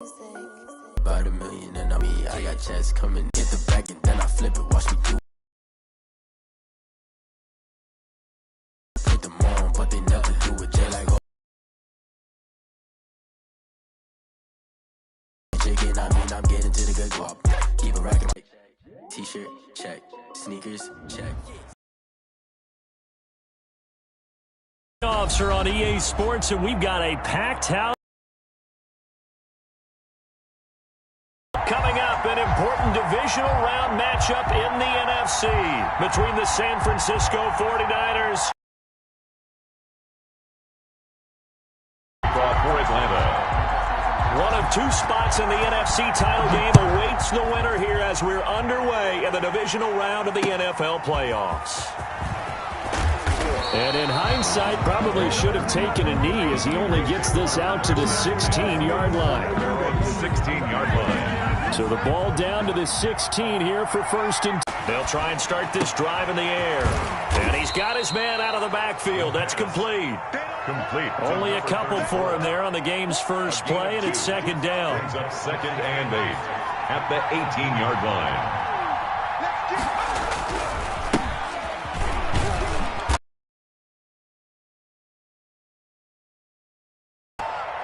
About a million and on me, I got checks coming, hit the back and then I flip it, watch me do it. Put them on, but they never do it, Jay like, oh. Chicken, I mean, I'm getting to the good guap. Keep it racking like t-shirt, check, sneakers, check. Playoffs are on EA Sports, and we've got a packed house. Coming up, an important divisional round matchup in the NFC between the San Francisco 49ers for Atlanta. One of two spots in the NFC title game awaits the winner here as we're underway in the divisional round of the NFL playoffs. And in hindsight, probably should have taken a knee as he only gets this out to the 16-yard line. 16-yard line. So the ball down to the 16 here for first and 10. They'll try and start this drive in the air. And he's got his man out of the backfield. That's complete. Only a couple for him there on the game's first play, and it's second down. Brings up 2nd and 8 at the 18-yard line.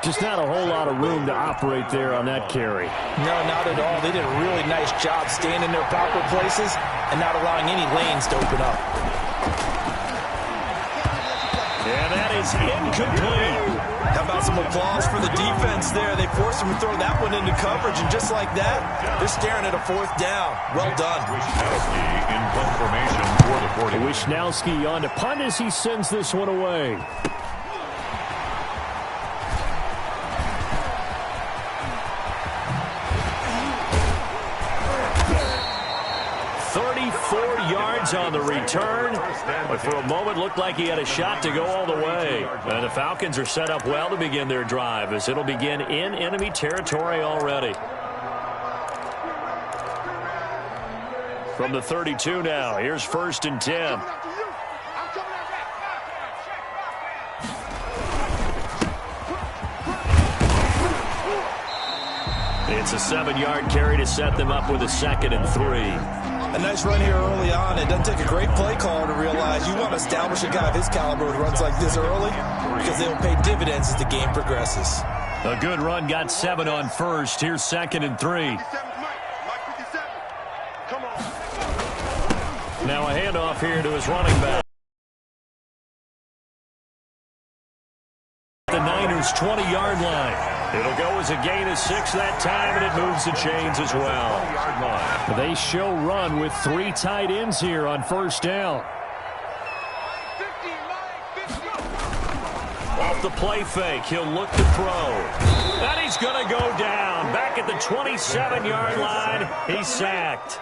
Just not a whole lot of room to operate there on that carry. No, not at all. They did a really nice job staying in their proper places and not allowing any lanes to open up. And that is incomplete. How about some applause for the defense there? They forced him to throw that one into coverage, and just like that, they're staring at a 4th down. Well done. Wishnowsky in punt formation for the 40. Wishnowsky on to punt as he sends this one away. 34 yards on the return, but for a moment looked like he had a shot to go all the way. And the Falcons are set up well to begin their drive as it'll begin in enemy territory already. From the 32 now, here's 1st and 10. It's a 7-yard carry to set them up with a 2nd and 3. A nice run here early on. It doesn't take a great play caller to realize you want to establish a guy of his caliber who runs like this early because they'll pay dividends as the game progresses. A good run, got 7 on first. Here's 2nd and 3. Now a handoff here to his running back. The Niners' 20-yard line. It'll go as a gain of 6 that time, and it moves the chains as well. They show run with 3 tight ends here on 1st down. Off the play fake, he'll look to throw. And he's going to go down. Back at the 27-yard line, he's sacked.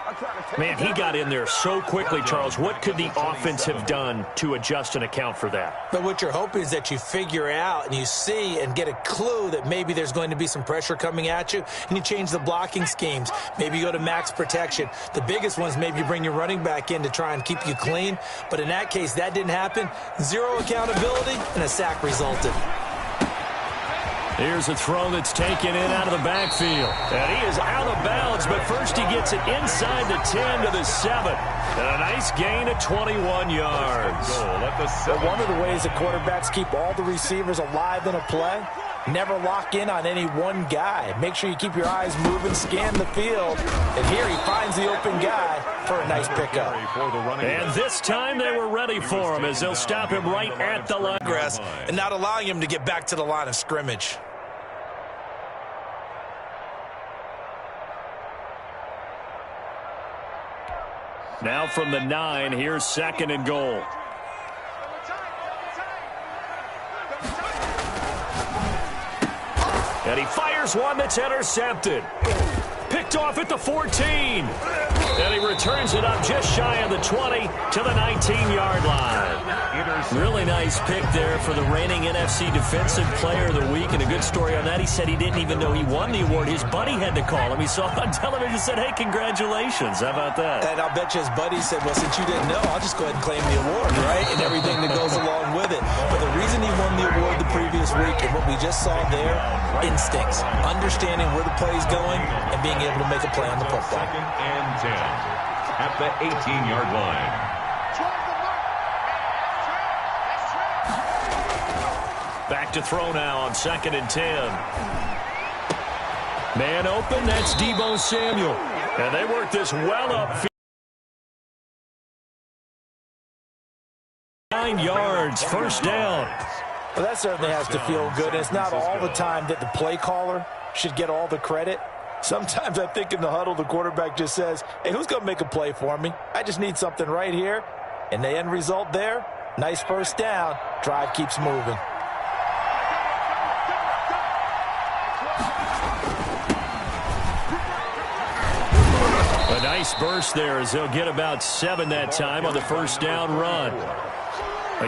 Man, he got in there so quickly, Charles. What could the offense have done to adjust and account for that? But what you're hoping is that you figure out and you see and get a clue that maybe there's going to be some pressure coming at you, and you change the blocking schemes. Maybe you go to max protection. The biggest one is maybe you bring your running back in to try and keep you clean. But in that case, that didn't happen. 0 accountability, and a sack resulted. Here's a throw that's taken in out of the backfield. And he is out of bounds, but first he gets it inside the 10 to the 7. And a nice gain of 21 yards. One of the ways that quarterbacks keep all the receivers alive in a play, never lock in on any one guy. Make sure you keep your eyes moving, scan the field. And here he finds the open guy for a nice pickup. And this time they were ready for him as they'll stop him right at the line. And not allowing him to get back to the line of scrimmage. Now from the 9, here's 2nd and goal. And he fires one that's intercepted. Picked off at the 14. And he returns it up just shy of the 20 to the 19-yard line. Really nice pick there for the reigning NFC Defensive Player of the Week. And a good story on that. He said he didn't even know he won the award. His buddy had to call him. He saw it on television and said, hey, congratulations. How about that? And I'll bet you his buddy said, well, since you didn't know, I'll just go ahead and claim the award, right? And everything that goes along with it. But the reason he won the award the previous week and what we just saw there, instincts, understanding where the play is going and being able to make a play on the football. 2nd and 10 at the 18-yard line. Back to throw now on 2nd and 10. Man open, that's Deebo Samuel. And they work this well up. 9 yards, first down. Well, that certainly has to feel good. And it's not all the time that the play caller should get all the credit. Sometimes I think in the huddle, the quarterback just says, hey, who's going to make a play for me? I just need something right here. And the end result there, nice first down. Drive keeps moving. A nice burst there as they'll get about 7 that time on the first down run.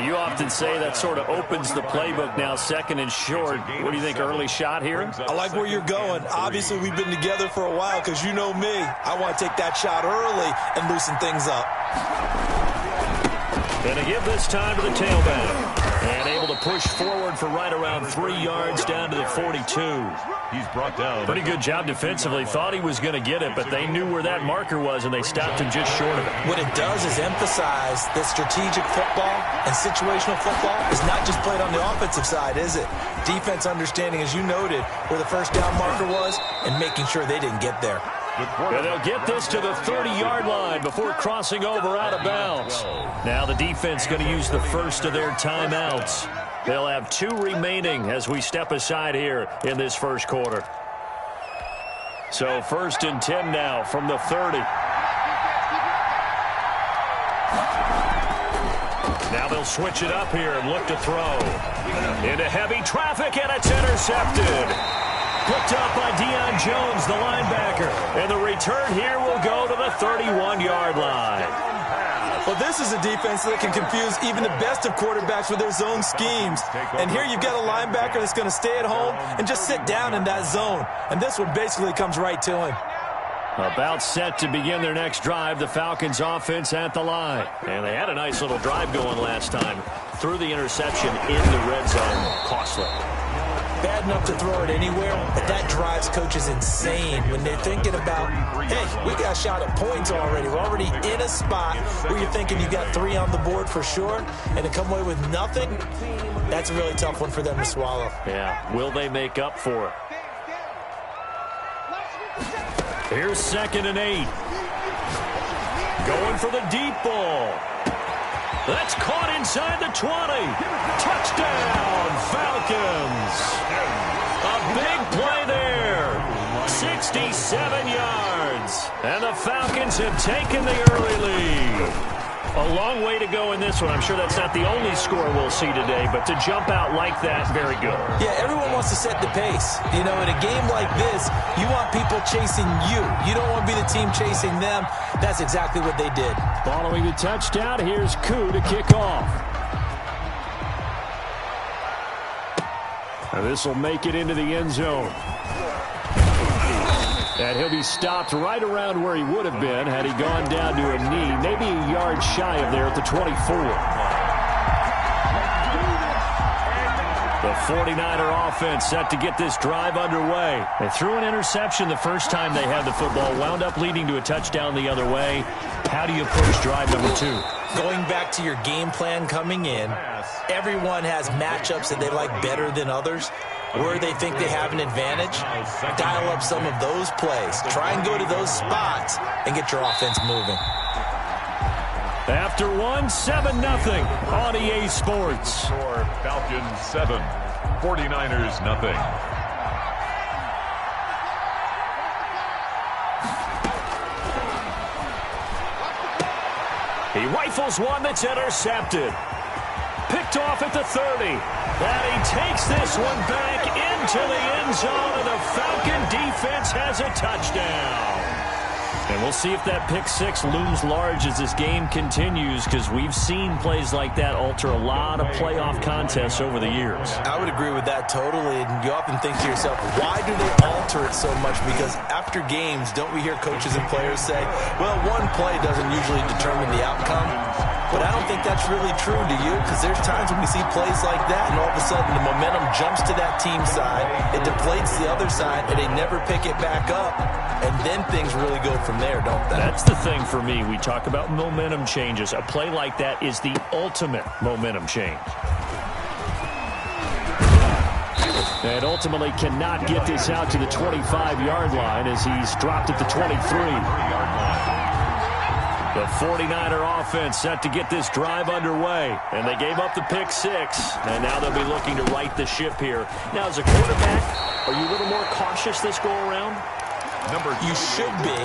You often say that sort of opens the playbook now, 2nd and short. What do you think, early shot here? I like where you're going. Obviously, we've been together for a while because you know me. I want to take that shot early and loosen things up. And to give this time to the tailback. And able to push forward for right around 3 yards down to the 42. He's brought down. Pretty good job defensively. Thought he was going to get it, but they knew where that marker was, and they stopped him just short of it. What it does is emphasize that strategic football and situational football is not just played on the offensive side, is it? Defense understanding, as you noted, where the first down marker was and making sure they didn't get there. And they'll get this to the 30-yard line before crossing over out of bounds. Now the defense going to use the first of their timeouts. They'll have 2 remaining as we step aside here in this first quarter. So 1st and 10 now from the 30. Now they'll switch it up here and look to throw. Into heavy traffic, and it's intercepted. Picked up by Deion Jones, the linebacker. And the return here will go to the 31-yard line. Well, this is a defense that can confuse even the best of quarterbacks with their zone schemes. And here you've got a linebacker that's going to stay at home and just sit down in that zone. And this one basically comes right to him. About set to begin their next drive, the Falcons offense at the line. And they had a nice little drive going last time. Threw the interception in the red zone. Costly. Bad enough to throw it anywhere, but that drives coaches insane when they're thinking about, hey, we got a shot at points already. We're already in a spot where you're thinking you got 3 on the board for sure, and to come away with nothing, that's a really tough one for them to swallow. Yeah, will they make up for it? Here's 2nd and 8. Going for the deep ball. That's caught inside the 20. Touchdown, Falcons. A big play there. 67 yards. And the Falcons have taken the early lead. A long way to go in this one. I'm sure that's not the only score we'll see today, but to jump out like that, very good. Yeah, everyone wants to set the pace. You know, in a game like this, you want people chasing you. You don't want to be the team chasing them. That's exactly what they did. Following the touchdown, here's Koo to kick off. And this will make it into the end zone. And he'll be stopped right around where he would have been had he gone down to a knee, maybe a yard shy of there at the 24. The 49er offense set to get this drive underway. They threw an interception the first time they had the football, wound up leading to a touchdown the other way. How do you approach drive number 2? Going back to your game plan coming in, everyone has matchups that they like better than others. Where they think they have an advantage, dial up some of those plays. Try and go to those spots and get your offense moving. After 7-0 on EA Sports. Falcons 7, 49ers nothing. He rifles one that's intercepted. Picked picked off at the 30. And he takes this one back into the end zone, and the Falcon defense has a touchdown. And we'll see if that pick six looms large as this game continues, because we've seen plays like that alter a lot of playoff contests over the years. I would agree with that totally. And you often think to yourself, why do they alter it so much? Because after games, don't we hear coaches and players say, well, one play doesn't usually determine the outcome? But I don't think that's really true, do you? Because there's times when we see plays like that, and all of a sudden the momentum jumps to that team side, it deflates the other side, and they never pick it back up. And then things really go from there, don't they? That's the thing for me. We talk about momentum changes. A play like that is the ultimate momentum change. And ultimately cannot get this out to the 25-yard line as he's dropped at the 23. The 49er offense set to get this drive underway. And they gave up the pick six. And now they'll be looking to right the ship here. Now, as a quarterback, are you a little more cautious this go-around? You should be,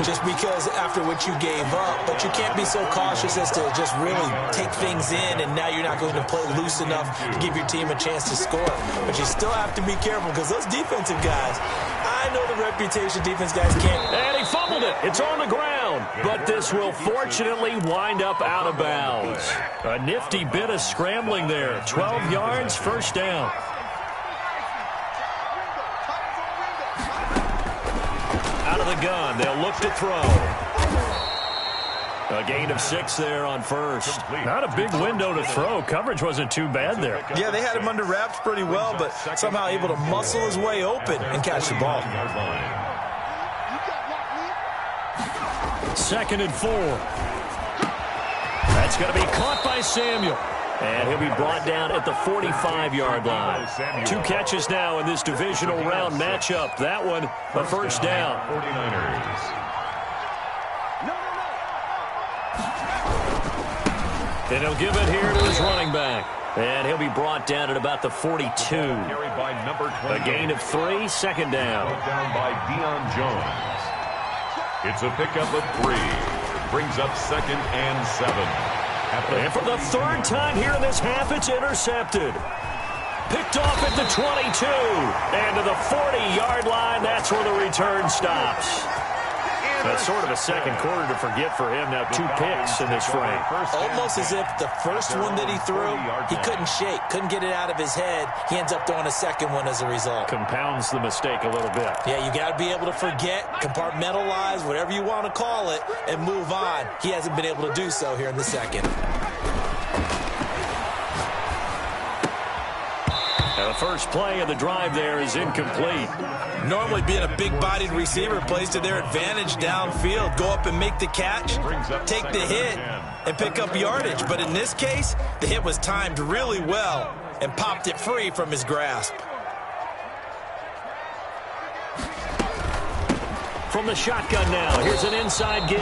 just because after what you gave up, but you can't be so cautious as to just really take things in, and now you're not going to play loose enough to give your team a chance to score. But you still have to be careful, because those defensive guys, I know the reputation defense guys can't. And he fumbled it. It's on the ground. But this will fortunately wind up out of bounds. A nifty bit of scrambling there. 12 yards, first down. Out of the gun, they'll look to throw. A gain of 6 there on first. Not a big window to throw. Coverage wasn't too bad there. Yeah, they had him under wraps pretty well, but somehow able to muscle his way open and catch the ball. 2nd and 4. That's going to be caught by Samuel. And he'll be brought down at the 45-yard line. 2 catches now in this divisional round matchup. That one, a first down. 49ers. And he'll give it here to his running back. And he'll be brought down at about the 42. Carried by number 20. A gain of 3, second down. Down by Deion Jones. It's a pickup of 3. Brings up 2nd and 7. And for the 3rd time here in this half, it's intercepted. Picked off at the 22. And to the 40-yard line, that's where the return stops. That's sort of a second quarter to forget for him. Now 2 picks in this frame. Almost as if the first one that he threw, he couldn't shake, couldn't get it out of his head. He ends up throwing a second one as a result. Compounds the mistake a little bit. Yeah, you got to be able to forget, compartmentalize, whatever you want to call it, and move on. He hasn't been able to do so here in the second. Now the first play of the drive there is incomplete. Normally being a big-bodied receiver plays to their advantage downfield. Go up and make the catch, take the hit, and pick up yardage. But in this case, the hit was timed really well and popped it free from his grasp. From the shotgun now, here's an inside give.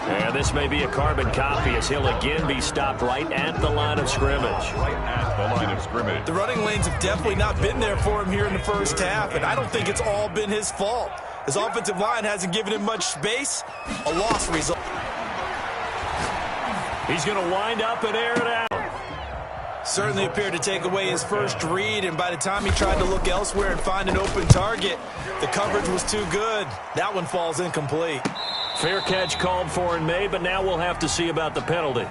And this may be a carbon copy as he'll again be stopped right at the line of scrimmage. Right at the line of scrimmage. The running lanes have definitely not been there for him here in the first half, and I don't think it's all been his fault. His offensive line hasn't given him much space. A loss result. He's going to wind up and air it out. Certainly appeared to take away his first read, and by the time he tried to look elsewhere and find an open target, the coverage was too good. That one falls incomplete. Fair catch called for and made, but now we'll have to see about the penalty.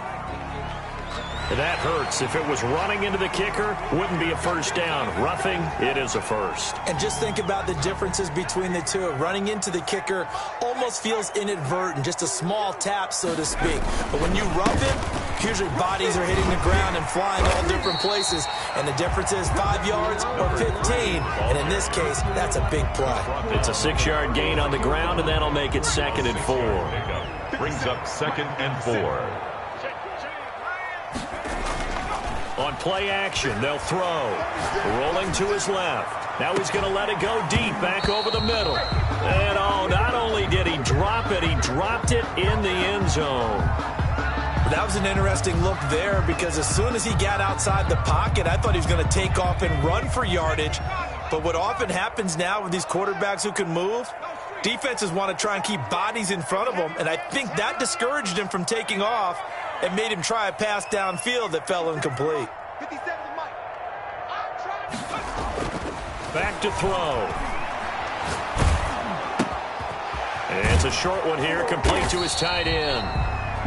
That hurts. If it was running into the kicker, wouldn't be a first down. Roughing, it is a first. And just think about the differences between the two. Running into the kicker almost feels inadvertent, just a small tap, so to speak. But when you rough him, usually bodies are hitting the ground and flying all different places. And the difference is 5 yards or 15. And in this case, that's a big play. It's a 6-yard gain on the ground, and that'll make it 2nd and 4. Brings up 2nd and 4. On play action, they'll throw. Rolling to his left. Now he's going to let it go deep, back over the middle. And oh, not only did he drop it, he dropped it in the end zone. That was an interesting look there, because as soon as he got outside the pocket, I thought he was going to take off and run for yardage. But what often happens now with these quarterbacks who can move, defenses want to try and keep bodies in front of them, and I think that discouraged him from taking off and made him try a pass downfield that fell incomplete. Back to throw. It's a short one here, complete to his tight end.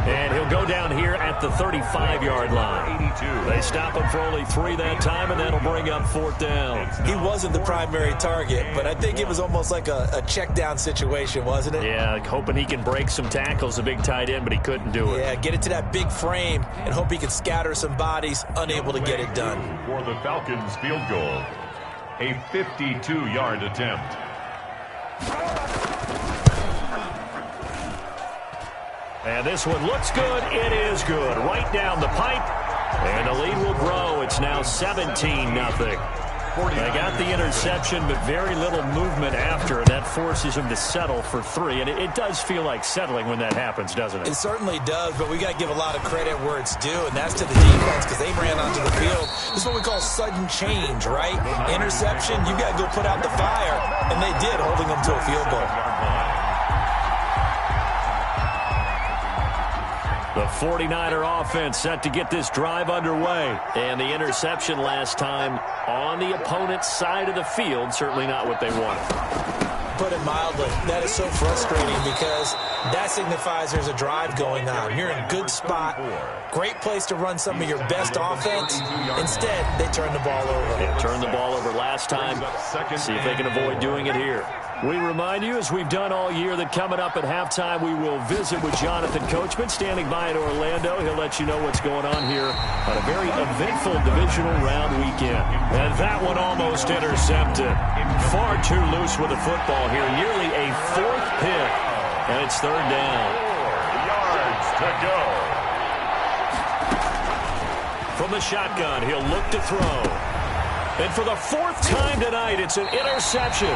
And he'll go down here at the 35-yard line. They stop him for only 3 that time, and that'll bring up 4th down. He wasn't the primary target, but I think it was almost like a check-down situation, wasn't it? Yeah, hoping he can break some tackles, a big tight end, but he couldn't do it. Yeah, get it to that big frame and hope he can scatter some bodies, unable to get it done. For the Falcons field goal, a 52-yard attempt. And this one looks good. It is good. Right down the pipe. And the lead will grow. It's now 17-0. They got the interception, but very little movement after. That forces him to settle for 3. And it does feel like settling when that happens, doesn't it? It certainly does, but we got to give a lot of credit where it's due, and that's to the defense because they ran onto the field. This is what we call sudden change, right? Interception, you got to go put out the fire, and they did, holding them to a field goal. The 49er offense set to get this drive underway. And the interception last time on the opponent's side of the field, certainly not what they wanted. Put it mildly, that is so frustrating because that signifies there's a drive going on. You're in a good spot, great place to run some of your best offense. Instead, they turn the ball over. They turned the ball over last time. See if they can avoid doing it here. We remind you, as we've done all year, that coming up at halftime, we will visit with Jonathan Coachman, standing by in Orlando. He'll let you know what's going on here on a very eventful divisional round weekend. And that one almost intercepted. Far too loose with the football here. Nearly a 4th pick. And it's 3rd down. 4 yards to go. From the shotgun, he'll look to throw. And for the 4th time tonight, it's an interception.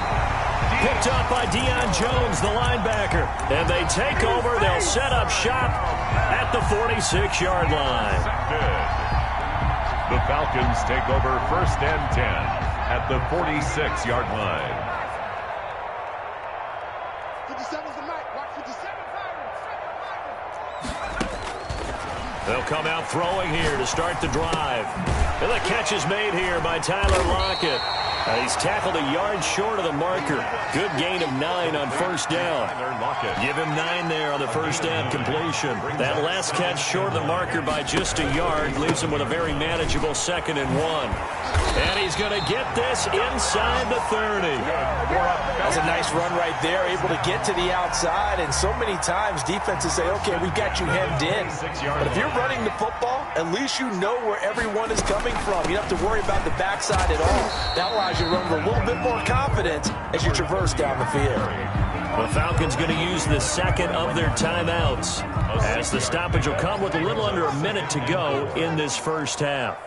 Picked up by Deion Jones, the linebacker. And they take over. They'll set up shop at the 46-yard line. The Falcons take over 1st and 10 at the 46-yard line. 57's the mic. Watch 57. They'll come out throwing here to start the drive. And the catch is made here by Tyler Lockett. He's tackled a yard short of the marker. Good gain of 9 on 1st down. Give him 9 there on the 1st down completion. That last catch short of the marker by just a yard leaves him with a very manageable 2nd and 1. And he's going to get this inside the 30. That's a nice run right there, able to get to the outside. And so many times defenses say, okay, we've got you hemmed in. But if you're running the football, at least you know where everyone is coming from. You don't have to worry about the backside at all. That allows you to run with a little bit more confidence as you traverse down the field. The Falcons going to use the 2nd of their timeouts, as the stoppage will come with a little under a minute to go in this 1st half.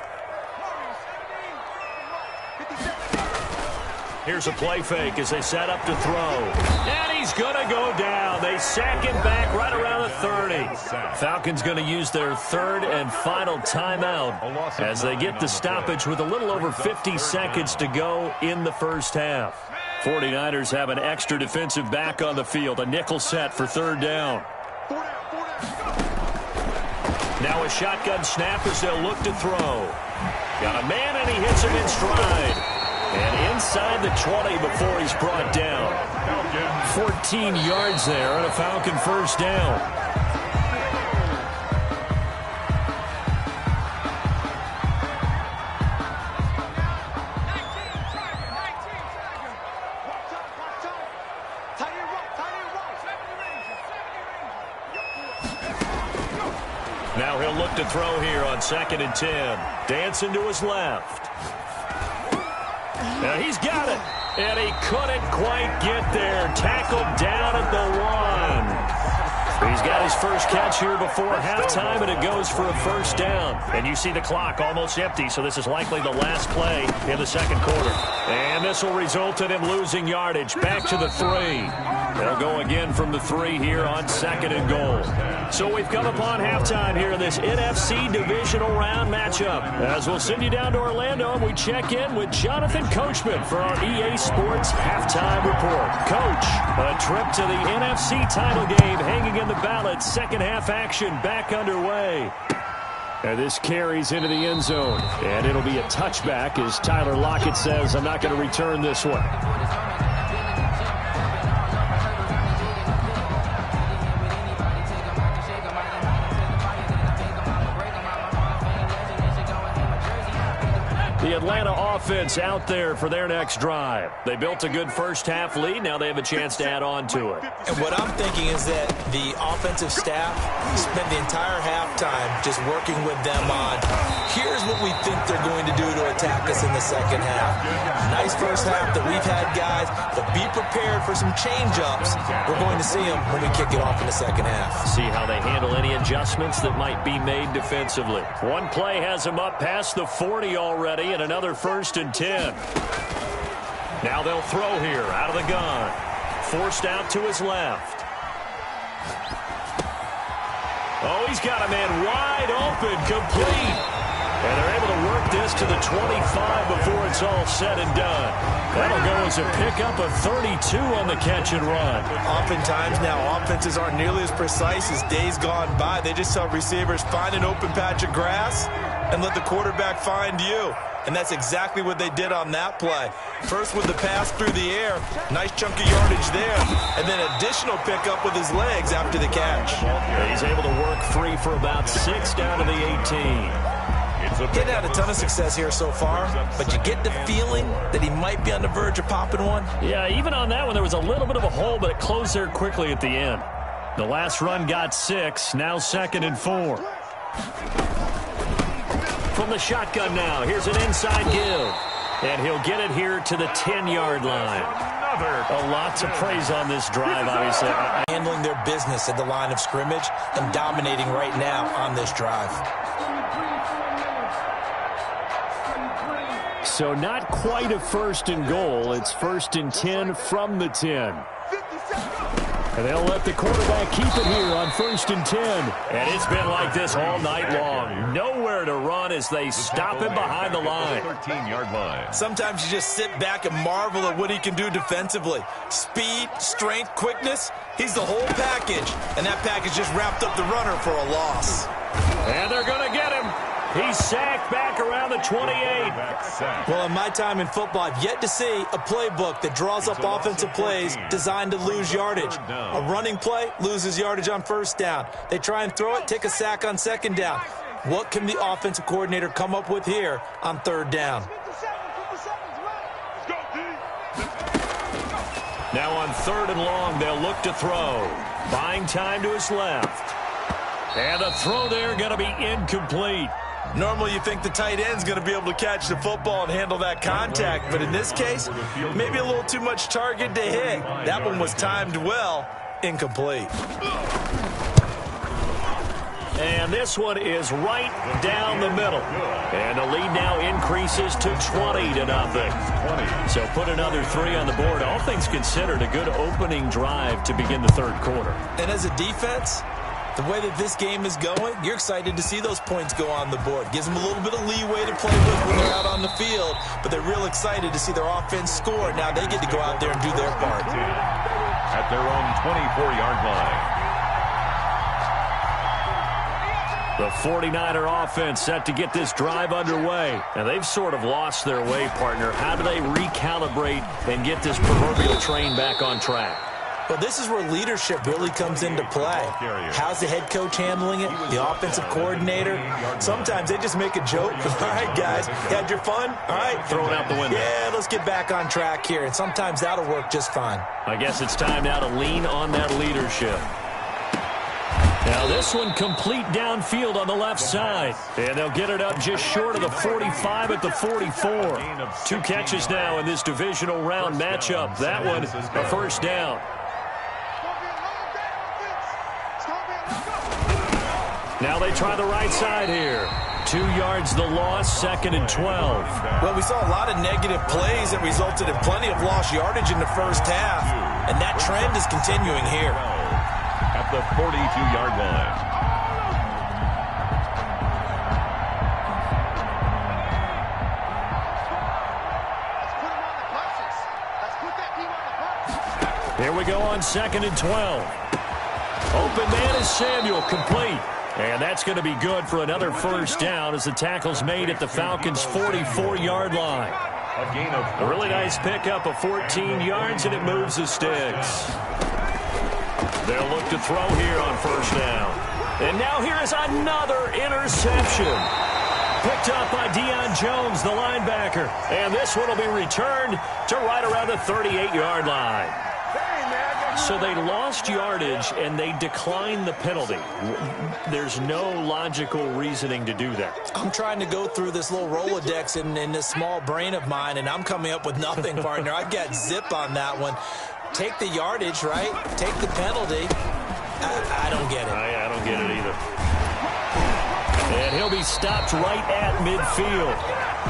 Here's a play fake as they set up to throw. And he's going to go down. They sack him back right around the 30. Falcons going to use their 3rd and final timeout as they get the stoppage with a little over 50 seconds to go in the 1st half. 49ers have an extra defensive back on the field. A nickel set for 3rd down. Now a shotgun snap as they'll look to throw. Got a man and he hits him in stride. And inside the 20 before he's brought down. 14 yards there on a Falcon 1st down. Now he'll look to throw here on 2nd and 10. Dancing to his left. Now he's got it, and he couldn't quite get there. Tackled down at the 1. He's got his first catch here before halftime, and it goes for a 1st down. And you see the clock almost empty, so this is likely the last play in the 2nd quarter. And this will result in him losing yardage. Back to the 3. They'll go again from the 3 here on 2nd and goal. So we've come upon halftime here in this NFC divisional round matchup. As we'll send you down to Orlando, and we check in with Jonathan Coachman for our EA Sports Halftime Report. Coach, a trip to the NFC title game hanging in the balance. 2nd half action back underway. And this carries into the end zone. And it'll be a touchback as Tyler Lockett says, I'm not going to return this one. The Atlanta offense out there for their next drive. They built a good first-half lead. Now they have a chance to add on to it. And what I'm thinking is that the offensive staff spent the entire halftime just working with them on, here's what we think they're going to do to attack us in the second half. Nice first half that we've had, guys, but be prepared for some change-ups. We're going to see them when we kick it off in the second half. See how they handle any adjustments that might be made defensively. One play has them up past the 40 already, and another 1st and 10. Now they'll throw here out of the gun. Forced out to his left. Oh, he's got a man wide open, complete. And they're able to work this to the 25 before it's all said and done. That'll go as a pickup of 32 on the catch and run. Oftentimes now, offenses aren't nearly as precise as days gone by. They just tell receivers, find an open patch of grass and let the quarterback find you. And that's exactly what they did on that play. First with the pass through the air, nice chunk of yardage there, and then additional pickup with his legs after the catch. He's able to work free for about 6 down to the 18. Getting had a ton of success here so far, but you get the feeling that he might be on the verge of popping one. Yeah, even on that one, there was a little bit of a hole, but it closed there quickly at the end. The last run got 6, now 2nd and 4. From the shotgun now, here's an inside give. And he'll get it here to the 10-yard line. A lot to praise on this drive, obviously. Handling their business at the line of scrimmage and dominating right now on this drive. So not quite a 1st and goal. It's 1st and 10 from the 10. And they'll let the quarterback keep it here on 1st and 10. And it's been like this all night long. Nowhere to run as they stop him behind the line. 13-yard line. Sometimes you just sit back and marvel at what he can do defensively. Speed, strength, quickness, he's the whole package. And that package just wrapped up the runner for a loss. And they're going to get him. He's sacked back around the 28. Well, in my time in football, I've yet to see a playbook that draws up offensive plays designed to lose yardage. A running play loses yardage on 1st down. They try and throw it, take a sack on 2nd down. What can the offensive coordinator come up with here on 3rd down? Now on 3rd and long, they'll look to throw. Buying time to his left. And the throw there going to be incomplete. Normally you think the tight end's going to be able to catch the football and handle that contact, but in this case, maybe a little too much target to hit. That one was timed well, incomplete. And this one is right down the middle. And the lead now increases to 20-0. So put another 3 on the board. All things considered, a good opening drive to begin the 3rd quarter. And as a defense, the way that this game is going, you're excited to see those points go on the board. Gives them a little bit of leeway to play with when they're out on the field, but they're real excited to see their offense score. Now they get to go out there and do their part. At their own 24-yard line. The 49er offense set to get this drive underway. And they've sort of lost their way, partner. How do they recalibrate and get this proverbial train back on track? Well, this is where leadership really comes into play. How's the head coach handling it? The offensive coordinator? Sometimes they just make a joke. All right, guys, you had your fun? All right. Throw it out the window. Yeah, let's get back on track here. And sometimes that'll work just fine. I guess it's time now to lean on that leadership. Now this one complete downfield on the left side. And they'll get it up just short of the 45 at the 44. 2 catches now in this divisional round matchup. That one, a 1st down. Now they try the right side here. 2 yards the loss, 2nd and 12. Well, we saw a lot of negative plays that resulted in plenty of lost yardage in the first half. And that trend is continuing here. At the 42-yard line. Here we go on 2nd and 12. Open man is Samuel, complete. And that's going to be good for another first down as the tackle's made at the Falcons' 44-yard line. A gain of A really nice pickup of 14 yards, and it moves the sticks. They'll look to throw here on first down. And now here is another interception. Picked up by Deion Jones, the linebacker. And this one will be returned to right around the 38-yard line. So they lost yardage, and they declined the penalty. There's no logical reasoning to do that. I'm trying to go through this little Rolodex in this small brain of mine, and I'm coming up with nothing, partner. I've got zip on that one. Take the yardage, right? Take the penalty. I don't get it. I don't get it either. And he'll be stopped right at midfield.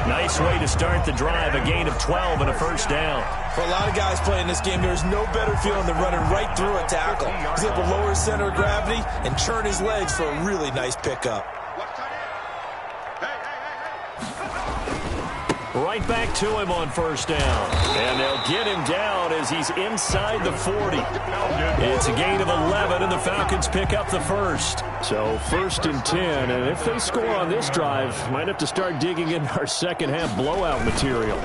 Nice way to start the drive. A gain of 12 and a first down. For a lot of guys playing this game, there's no better feeling than running right through a tackle. He's able to lower his center of gravity and churn his legs for a really nice pickup. Right back to him on first down. And they'll get him down as he's inside the 40. It's a gain of 11, and the Falcons pick up the first. So 1st and 10, and if they score on this drive, might have to start digging in our second-half blowout material.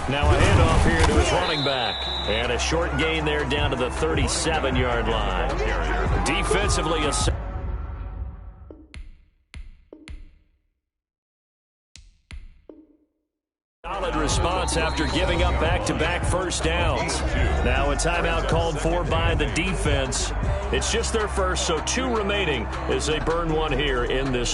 Now a handoff here to his running back. And a short gain there down to the 37-yard line. Defensively, a solid response after giving up back-to-back first downs. Now a timeout called for by the defense. It's just their first, so 2 remaining as they burn one here in this